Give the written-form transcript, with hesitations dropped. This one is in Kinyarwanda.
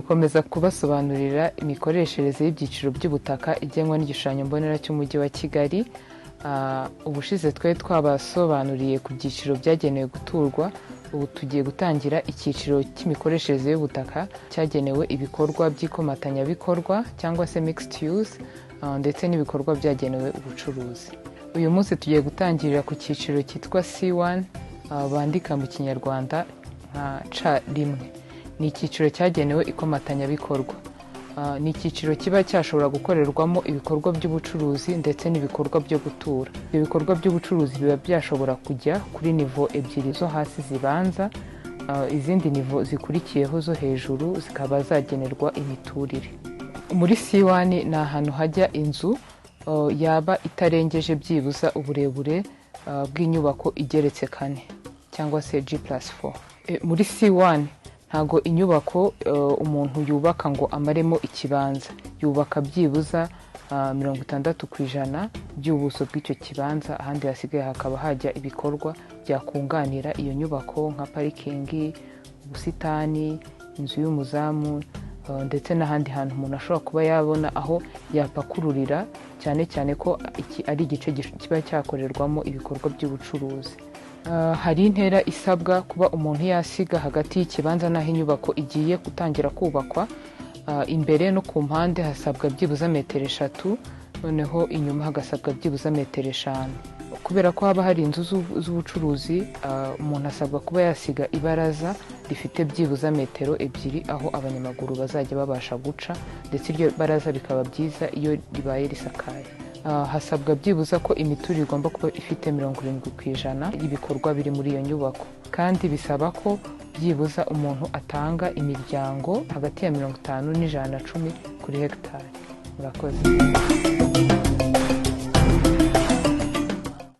gukomeza kubasobanurira imikoreshereze y'ibyiciro by'ubutaka igenwa n'igishushanyo mbonera cy'umujyi wa Kigali. Ubushize twari twabasobanuriye ku byiciro byagenewe guturwa, ubu tugiye gutangira icyiciro cy'imikoreshereze y'ubutaka cyagenewe ibikorwa by'ikomatanyabikorwa cyangwa se mixed use, ndetse n'ibikorwa byagenewe ubucuruzi. Uyu munsi tugiye gutangirira ku cyiciro cyitwa C1, bandika mu Kinyarwanda nka C1. Ni icyiciro cyagenewe ikomatanyabikorwa. Ni icyiciro kiba cyashobora gukorerwamo ibikorwa by'ubucuruzi ndetse n'ibikorwa byo gutura. Ibyo bikorwa by'ubucuruzi biba byashobora kujya kuri nivo ebyiri zo hasi zibanza, izindi nivo zikurikiyeho zo hejuru zikaba zagenerwa imiturire. Muri C1 ni ahantu hajya inzu yaba itarengeje byibuza uburebure bw'inyubako igeretse 4 cyangwa se G+4. Muri C1 ntago inyubako umuntu yubaka ngo amaremo ikibanza, yubaka byibuza 60% by'ubuso bw'icyo kibanza, ahandi hasigaye hakaba hajya ibikorwa byakunganira iyo nyubako nka parikingi, ubusitani, inzu y'umuzamu, ndetse n'ahandi hantu umuntu ashobora kuba yabona aho yapakururira, cyane cyane ko iki ari igice kiba cyakorerwamo ibikorwa by'ubucuruzi. Hari intera isabwa kuba umuntu yasiga hagati y'ikibanza n'aho inyubako igiye gutangira kubakwa. Imbere no ku mpande hasabwa byibuza 3 metero, noneho inyuma hagasabwa byibuza 5 metero. Kubera ko haba hari inzu z'ubucuruzi, umuntu asabwa kuba yasiga ibaraza rifite byibuza 2 metero aho abanyamaguru bazajya babasha guca, ndetse iryo baraza bikaba byiza iyo ribaye risakaye. Hasabwa byibuza ko imiturire igomba kuba ifite 70% y'ibikorwa biri muri iyo nyubako, kandi bisaba ko byibuza umuntu atanga imiryango hagati ya 50 n'ijana na 10 kuri hegitari. Murakoze.